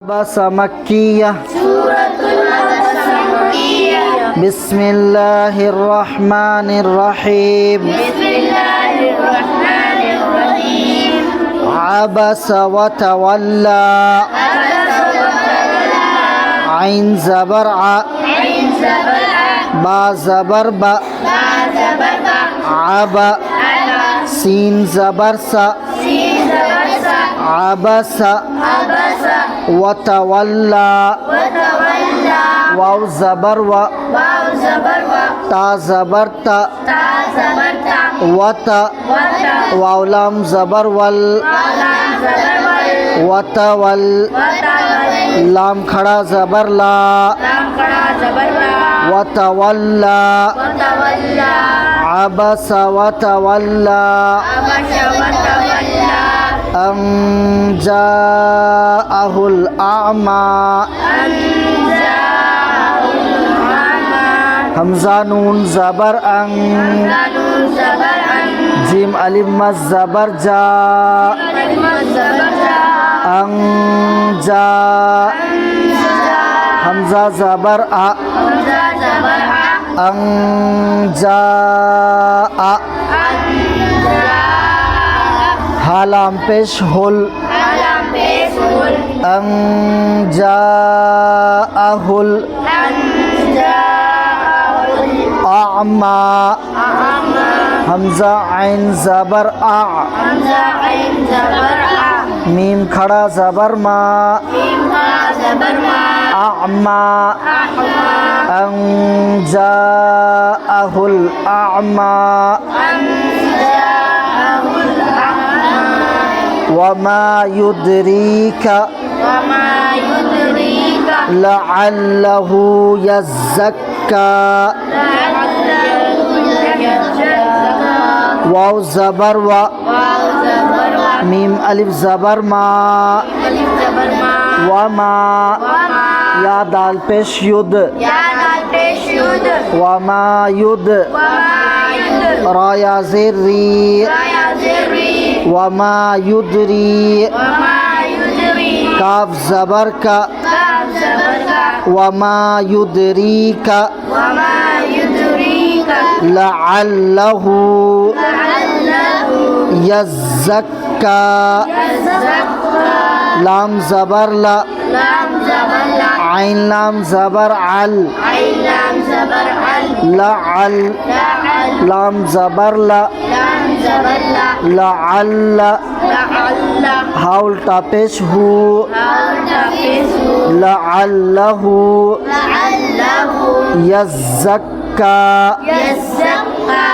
अबस मक्किय्यह सूरतुल अबस मक्किय्यह बिस्मिल्लाहिर्रहमानिर्रहीम बिस्मिल्लाहिर्रहमानिर्रहीम अबस व तवल्ला ऐन ज़बर आ ऐन ज़बर आ बा ज़बर बा बा ज़बर बा अब सीन ज़बर सा सीन ज़बर सा अबस अबस व तवल्ला व तवल्ला वाव ज़बर व वाव ज़बर व ता ज़बर ता ता ज़बर ता व त व ता वाव लाम ज़बर वल लाम ज़बर वल व तवल व तवल लाम खड़ा ज़बर ला लाम खड़ा ज़बर ला व तवल्ला व तवल्ला अबस व तवल्ला अबस व तवल्ला अन जाअहुल अअमा अन जाअहुल अअमा हमज़ा नून ज़बर अन नून ज़बर अन जीम अलिफ मज़ ज़बर जा कलिमत ज़बर जा अन जा हमज़ा ज़बर आ हमज़ा ज़बर आ अन जा आ हालाम पेश हुल अलाम पेश हुल अन जाअहुल अन जाअहुल अअमा अअमा हमज़ा ऐन ज़बर आ हमज़ा ऐन ज़बर आ मीम खड़ा ज़बर मा मीम खड़ा ज़बर मा अअमा अअमा अन जाअहुल अअमा अन जाअहुल अअमा वमा युद्रीका वमा युद्रीका लअल्लहु यज़्ज़क्का लअल्लहु यज़्ज़क्का वाव ज़बर व वाव ज़बर वा मीम अलिफ ज़बर मा अलिफ ज़बर मा वमा वमा या दाल पेश युद या दाल पेश युद वमा युद वमा युद रा या ज़ेर री राया ज़ेरी वमा युद्री वमा युद्री काफ ज़बर का काफ ज़बर का वमा युद्रीका वमा युद्रीका लअल्लहु लअल्लहु यज़्ज़क्का यज़्ज़क्का लाम ज़बर ला लाम ज़बर ला ऐन लाम ज़बर अल ऐन लाम ज़बर अल लअल लअल लाम ज़बर ला लाम ज़बर ला लअल्ल लअल्ला हाउल टा पेश हु हाउला पेश हुल लअल्लहु लअल्लहु यज़्ज़क्का यज़्ज़क्का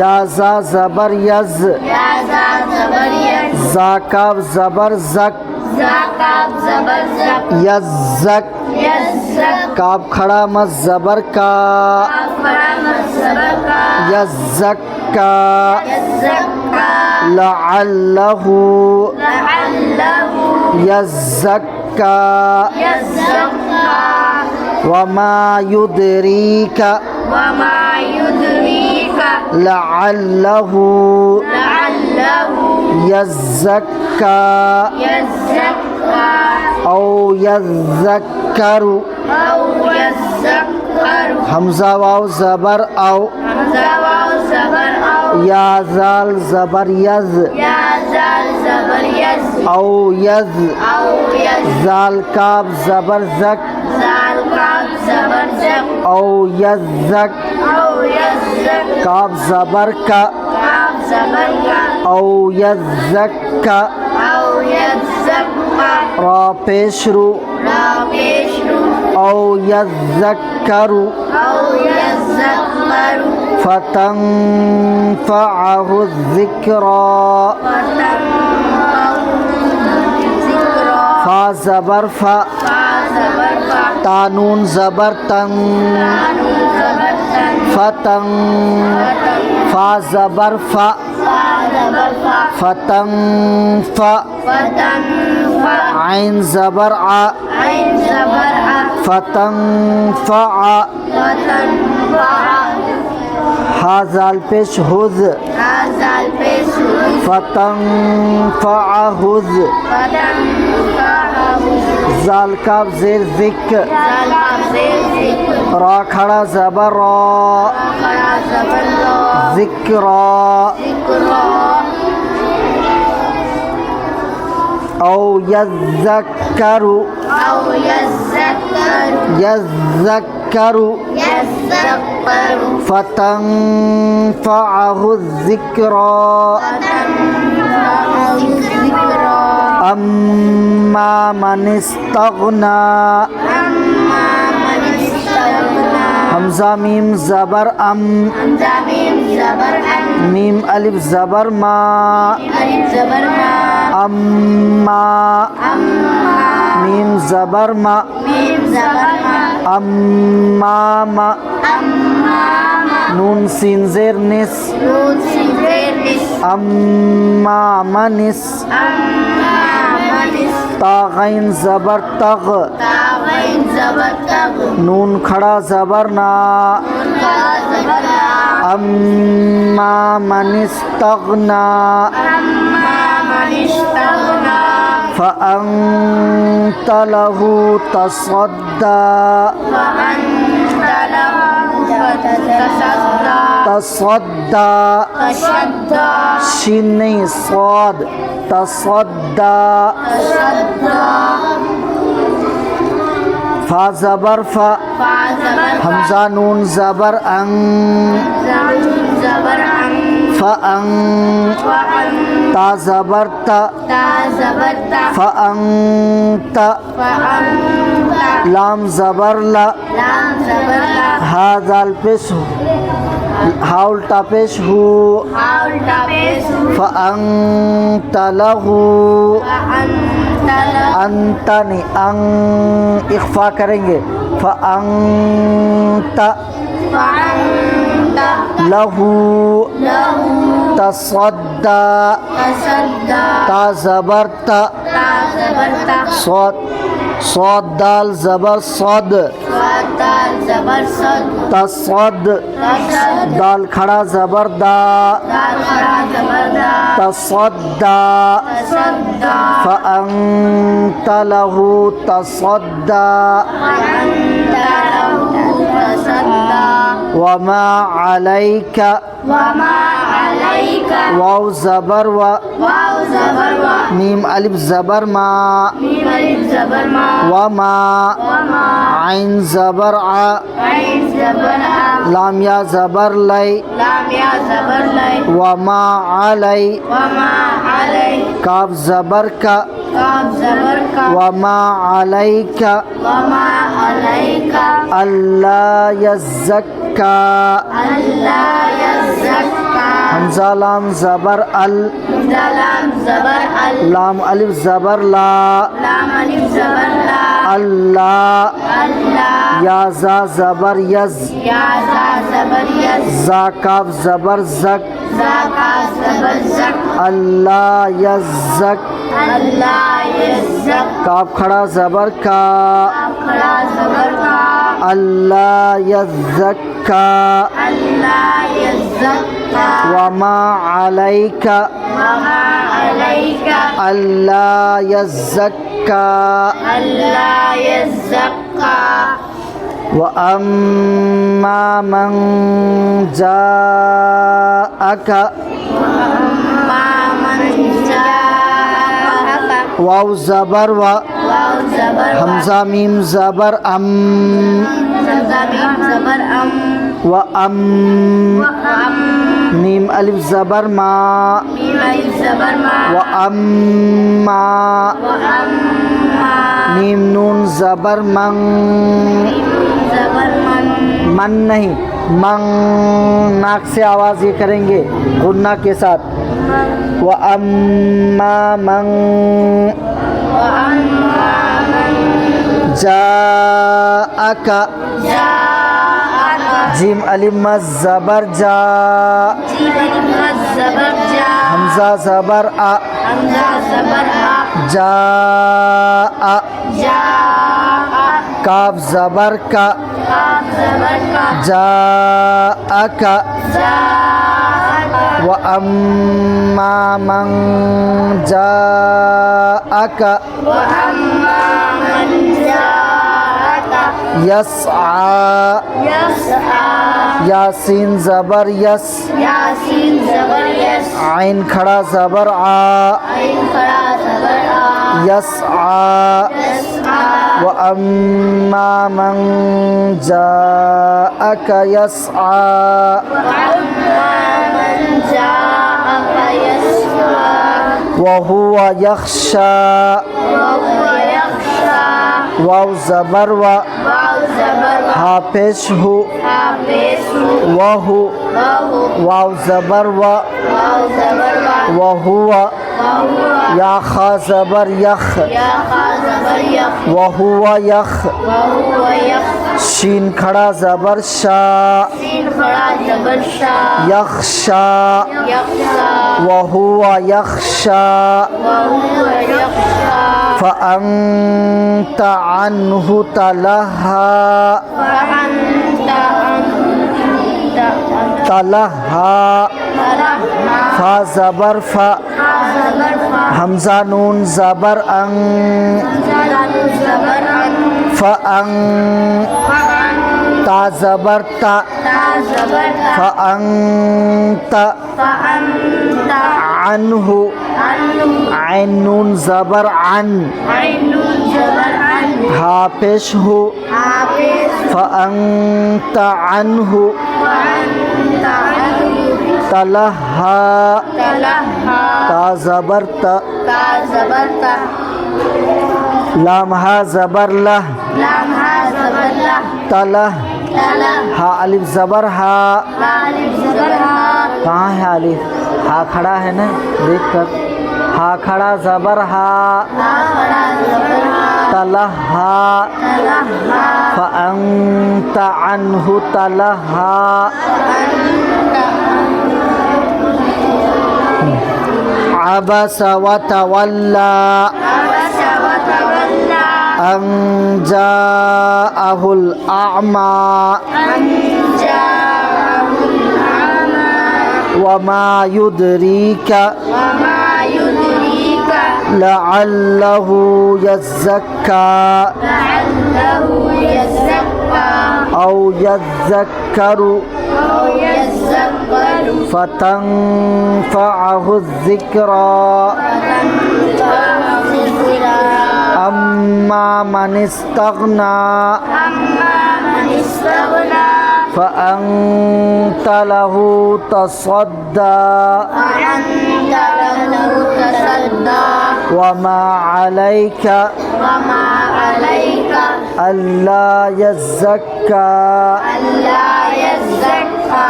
या ज़ा ज़बर यज़ या ज़ा ज़बर यज़ ज़ा काफ ज़बर ज़क ज़ा काफ ज़बर ज़क यज़्ज़क यज़्ज़क काफ खड़ा मज़ ज़बर का काफ खड़ा मज़ ज़बर का यज़्ज़क्का यज़्ज़क्का लअल्लहु लअल्लहु यज़्ज़क्का यज़्ज़क्का वमा युद्रीका वमा युद्रीका लअल्लहु लअल्लहु यज़्ज़क्का यज़्ज़क्का औ यज़्ज़क्करु औ यज़्ज़क्करु हमज़ा वाव ज़बर औ हमज़ा वाव ज़बर औ या ज़ाल ज़बर यज़ या ज़ाल ज़बर यज़ औ यज़ औ यज़ ज़ाल काफ ज़बर ज़क ज़ाल काफ ज़बर ज़क औ यज़्ज़क औ यज़्ज़क काफ ज़बर का काफ ज़बर का औ यज़्ज़क्का औ यज़्ज़क्का रा पेशरु रा पेश रु औ यज़्ज़क्करु औ यज़्ज़क्करु फतंफ़अहु ज़िक्रा ज़िक्रा फा ज़बर फा फा ज़बर फा तानून ज़बर तंग नून ज़बर तन फतंग फा ज़बर फा फा ज़बर फा फतंफ़ फतंफ़ा ऐन ज़बर आ ऐन ज़बर आ फतंफ़अ फतंफ़ा हा ज़ाल पेश हुज़ हा ज़ाल पेश हुज़ फतंफ़अहुज़ फतंफ़अहुज़ जाल काफ जेर जिक जाल काफ जेर जिक रा खड़ा जबर रा खड़ा जबर रा जिक्रा जिक्रा औ यज़्ज़करु औ यज़्ज़करु यज़्ज़करु यज़्ज़करु फतंफ़अहु ज़िक्रा फतंफ़अहु ज़िक्रा अम्मा मन इस्तग़ना अम्मा मन इस्तग़ना हमज़ा मीम ज़बर अम हमज़ा मीम ज़बर अम मीम अलिफ ज़बर मा अलिफ ज़बर मा अम्मा अम्मा मीम ज़बर मा मीम ज़बर मा अम्मा मा अम्मा नून सीन ज़ेर निस नून सीन ज़ेर निस अम्मा मनिस अम्मा मनिस ता गैन ज़बर तग ता गैन ज़बर तग नून खड़ा ज़बर ना नून खड़ा ज़बर ना अम्मा मन इस्तग़ना अम्मा मन इस्तग़ना फ़अन्त लहु तसद्दा फ़अन्त लहु तसद्दा तसद्दा तसद्दा शीन नहीं स्वाद तसद्दा तसद्दा फा ज़बर फा फा ज़बर फा हमज़ा नून ज़बर अं नून ज़बर अं फ़अं फ़अं ता ज़बर ता ता ज़बर ता फ़अन्त फ़अन्त लाम ज़बर ला लाम ज़बर ला हा दाल पेश हा उल्टा पेश हु हा उल्टा पेश फ़अन्त लहु फ़अन्त लहु अंत नहीं अंग इख्फा करेंगे फ़अन्त फ़अन्त लहु लहु तसद्दा तसद्दा ता ज़बर ता ता ज़बर ता स्वाद स्वाद दाल ज़बर सद स्वाद दाल ज़बर सद तसद तसद दाल खड़ा ज़बर दा दाल खड़ा ज़बर दा तसद्दा तसद्दा फ़अन्त लहु तसद्दा फ़अन्त लहु तसद्दा वमा अलैका वमा अलैका वाव ज़बर व वाव ज़बर वा मीम अलिफ ज़बर मा मीम अलिफ ज़बर मा वमा वमा आइन ज़बर आ ऐन ज़बर आ लाम या ज़बर लै लाम या ज़बर लै वमा अलै वमा अलै काफ ज़बर का काफ ज़बर का वमा अलैका वमा अलैका अल्ला यज़्ज़क्का अल्लाह यज़्ज़क्का हमज़ा लाम ज़बर अल हमज़ा लाम ज़बर अल लाम अलिफ ज़बर ला लाम अलिफ ज़बर ला अल्लाह अल्लाह या ज़ा ज़बर यज़ या ज़ा ज़बर यज़ ज़ा काफ ज़बर ज़क ज़ा काफ ज़बर ज़क अल्लाह यज़्ज़क अल्लाह यज़्ज़क काफ खड़ा ज़बर का काफ खड़ा ज़बर का अल्लाह यज़्ज़क्का अल्लाह यज़्ज़क्का वमा अलैका वमा अलैका अल्लाह यज़्ज़क्का अल्लाह यज़्ज़क्का व अम्मा मन जाअका वअम्मा मन जाअका वाव ज़बर व वाव ज़बर वा हमज़ा मीम ज़बर अम हमज़ा मीम ज़बर अम व अम वअम मीम अलिफ ज़बर मा मीम अलिफ ज़बर मा व अम्मा वअम्मा मीम नून ज़बर मन ज़बर मन मन नहीं मंग नाक से आवाज़ ये करेंगे गुन्ना के साथ व अम्मा मन वअम्मा मन जाअका जाअका जीम अलिफ मज़ ज़बर जा जीम अलिफ मज़ ज़बर जा हमज़ा ज़बर आ हमज़ा ज़बर आ जाअ जाअ काफ ज़बर का काफ ज़बर का जाअका जाअका व अम्मा मन जाअका वअम्मा मन جاءك यस्आ يسعى यासीन ज़बर यस यासीन ज़बर यस आइन खड़ा ज़बर आ आइन खड़ा ज़बर आ यस्आ यस्आ व अम्मा मन जाअक यस्आ वअम्मा मन जाअक यस्आ व हुवा यख्शा वहुव यख्शा वाव ज़बर व वाव ज़बर व हाफिश हु हाफिज़हु वहु वहु वाव ज़बर व वाव ज़बर व वहुवा वहुव या खा ज़बर यख या खा ज़बर यख वहुवा यख वहुव यख शीन खड़ा ज़बर शा सीन खड़ा ज़बर शा यख्शा यख्शा वहुवा यख्शा वहुव यख्शा फ़अन्त अन्हु तलहा फअन्त तलहा फा ज़बर फ़ा ज़बर फ़ा हमज़ा नून ज़बर अं ज़बर अन फ़अं ता ज़बर ता ता ज़बर ता फ़अन्त फअन्त अन्हु अन्हु ऐन नून ज़बर अन ऐनुन ज़बर अन हाफिश हु हाफिज़ फ़अन्त अन्हु फअन्त अन्हु तलहा तलहा ता ज़बर ता ता ज़बर ता लाम हा ज़बर लह लाम हा ज़बर ला तलह तलह हा अलिफ ज़बर हा लालिफ ज़बर हा कहाँ है अलिफ हा खड़ा है ना देख कर हा खड़ा ज़बर हा हा खड़ा ज़बर हा तलहा तलहा फ़अन्त अन्हु तलहा अबस व तवल्ला अबस व तवल्ला अन जाअहुल अअमा अन जाअहुल अमा वमा युद्रीका वमा युद्रीका लअल्लहु यज़्ज़क्का लअल्लहु यज़्ज़क्का औ यज़्ज़क्करु औ यज़्ज़क्करु फतंफ़अहु ज़िक्रा फतंफ़अहु ज़िक्रा अम्मा मन इस्तग़ना अम्मा मन इस्तग़ना फ़अन्त लहु तसद्दा फअन्त लहु तसद्दा वमा अलैका वमा अलैका अल्ला यज़्ज़क्का अल्ला यज़्ज़क्का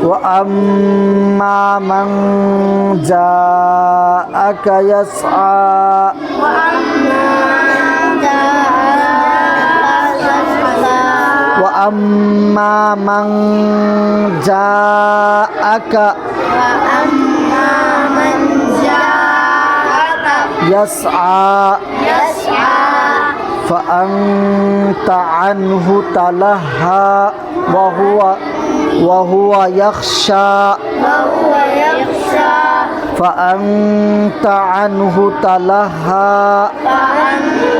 वअम्मा मन जाअक यस्आ वअम्मा वअम्मा मन जाअक वअम्मा मन जाअक यस्आ यस्आ फ़अन्त अन्हु तलहा वहुवा यख्शा वहुव यख्शा फ़अन्त अन्हु तलहा फअन्त